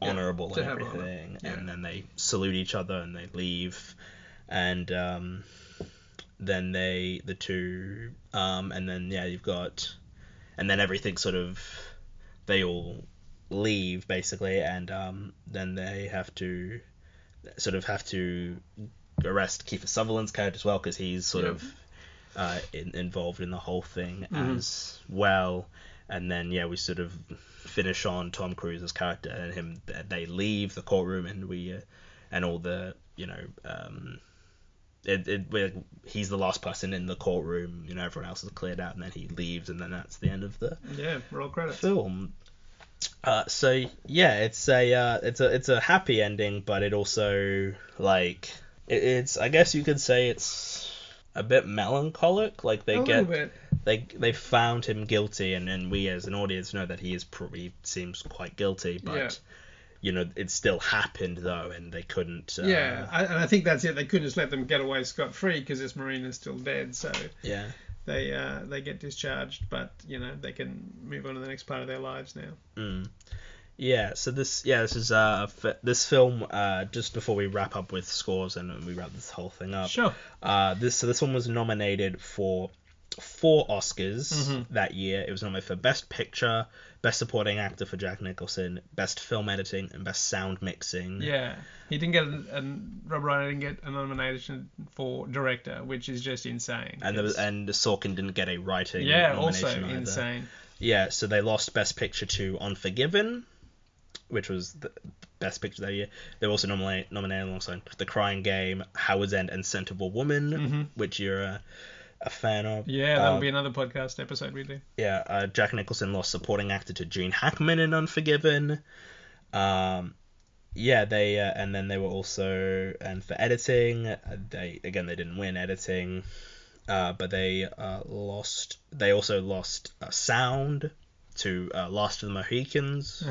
honorable and everything. And then they salute each other and they leave, and then the two, and then you've got, and then everything they all leave basically, and then they have to arrest Kiefer Sutherland's character as well, because he's involved in the whole thing as well. And then we finish on Tom Cruise's character and him. They leave the courtroom, and and all the he's the last person in the courtroom. Everyone else is cleared out, and then he leaves, and then that's the end of the roll credits film. It's a happy ending, but it also it's I guess you could say it's a bit melancholic. They found him guilty, and we as an audience know that he seems quite guilty, but it still happened though, and they couldn't. And I think that's it. They couldn't just let them get away scot-free because this Marine is still dead. So they get discharged, but they can move on to the next part of their lives now. So this is this film, just before we wrap up with scores and we wrap this whole thing up. Sure. This one was nominated for 4 Oscars that year. It was nominated for Best Picture, Best Supporting Actor for Jack Nicholson, Best Film Editing, and Best Sound Mixing. Yeah, he didn't get Rob Reiner didn't get a nomination for Director, which is just insane. And Sorkin didn't get a writing nomination also either. Insane. Yeah, so they lost Best Picture to Unforgiven, which was the Best Picture that year. They were also nominated alongside The Crying Game, Howard's End, and Scent of a Woman, which you're a fan of. Yeah, that'll be another podcast episode we do. Yeah, Jack Nicholson lost Supporting Actor to Gene Hackman in Unforgiven. And then they were also, and for editing, they didn't win editing, but they also lost sound to Last of the Mohicans,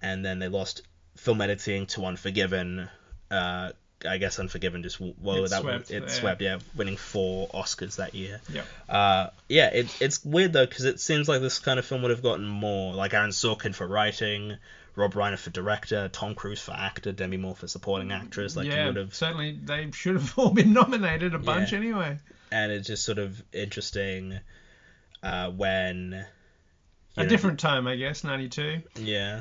and then they lost film editing to Unforgiven. I guess Unforgiven just swept, winning 4 Oscars that year. It's weird though, because it seems like this kind of film would have gotten more, like Aaron Sorkin for writing, Rob Reiner for director, Tom Cruise for actor, Demi Moore for supporting actress. Certainly they should have all been nominated a bunch anyway. And it's just sort of interesting when. A different time, I guess, 92. Yeah.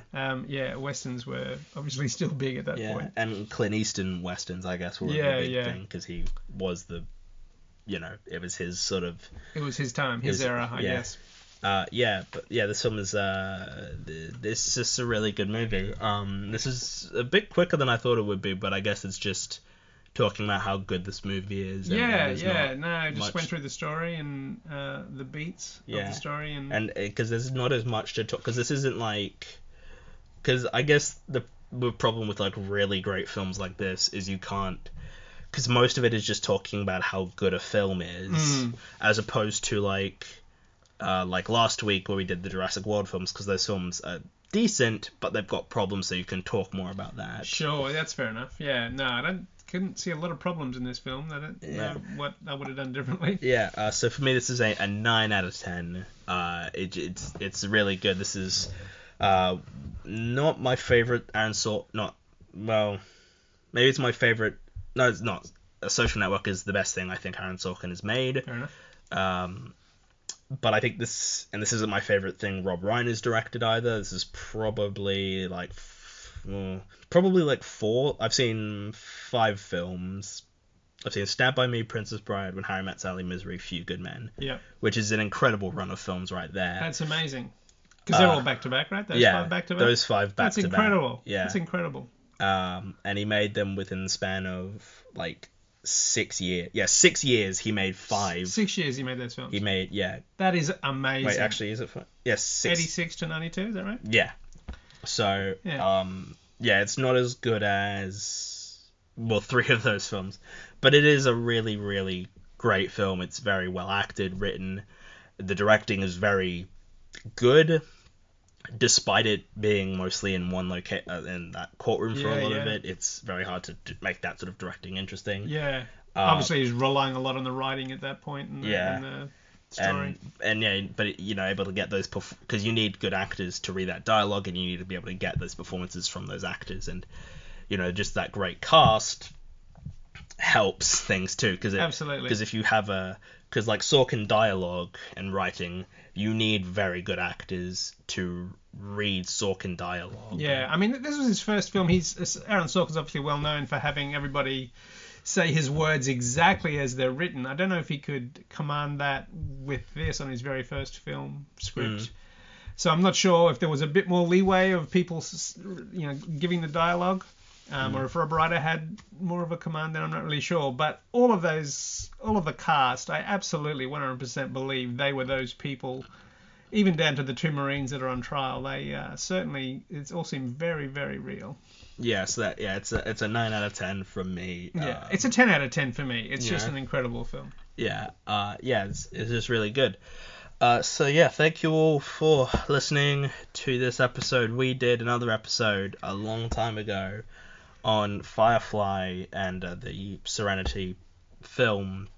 Westerns were obviously still big at that point. And Clint Eastwood Westerns, I guess, were a big thing, because he was it was his sort of. It was his time, his era, I guess. This film is this is a really good movie. This is a bit quicker than I thought it would be, but I guess it's just talking about how good this movie is. Just went through the story and the beats of the story, and because there's not as much to talk, because this isn't because I guess the problem with really great films like this is you can't, because most of it is just talking about how good a film is, as opposed to like last week where we did the Jurassic World films, because those films are decent, but they've got problems, so you can talk more about that. Sure, that's fair enough. Yeah, no, I don't couldn't see a lot of problems in this film. I don't know what I would have done differently. Yeah. So for me, this is a 9 out of 10. It's really good. This is not my favorite Aaron Sorkin. Maybe it's my favorite. No, it's not. A Social Network is the best thing I think Aaron Sorkin has made. Fair enough. But I think this isn't my favorite thing Rob Reiner's directed either. This is probably like 4. I've seen 5 films. I've seen Stand By Me, Princess Bride, When Harry Met Sally, Misery, Few Good Men. Yeah. Which is an incredible run of films right there. That's amazing. Because they're all back to back, right? Those 5 back to back. Those 5 back to back. That's incredible. Yeah. That's incredible. And he made them within the span of like 6 years. Yeah, 6 years he made 5. 6 years he made those films. He made, That is amazing. Wait, actually, is it 5? Yes, 6. 86 to 92, is that right? Yeah. So, it's not as good as, 3 of those films. But it is a really, really great film. It's very well acted, written. The directing is very good, despite it being mostly in one in that courtroom for a lot of it. It's very hard to make that sort of directing interesting. Yeah. Obviously, he's relying a lot on the writing at that point and the story. But able to get those because you need good actors to read that dialogue, and you need to be able to get those performances from those actors, and just that great cast helps things too. Absolutely. Because if you have because like Sorkin dialogue and writing, you need very good actors to read Sorkin dialogue. Yeah, I mean, this was his first film. Aaron Sorkin's obviously well known for having everybody say his words exactly as they're written. I don't know if he could command that with this on his very first film script. So I'm not sure if there was a bit more leeway of people, giving the dialogue, or if Rob Reiner had more of a command. Then I'm not really sure. But all of the cast, I absolutely 100% believe they were those people. Even down to the 2 Marines that are on trial, they certainly, it all seemed very, very real. Yeah, so it's a 9 out of 10 from me. Yeah, it's a 10 out of 10 for me. It's just an incredible film. Yeah, it's just really good. Thank you all for listening to this episode. We did another episode a long time ago on Firefly and the Serenity film,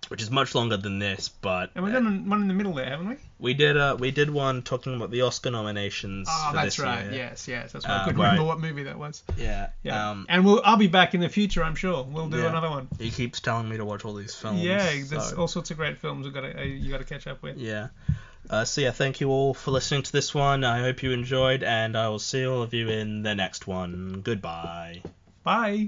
which is much longer than this, but... And we've done one in the middle there, haven't we? We did one talking about the Oscar nominations for this year. Right. Yes, that's right. I couldn't remember what movie that was. Yeah. And I'll be back in the future, I'm sure. We'll do another one. He keeps telling me to watch all these films. Yeah, there's all sorts of great films you got to catch up with. Yeah. Thank you all for listening to this one. I hope you enjoyed, and I will see all of you in the next one. Goodbye. Bye.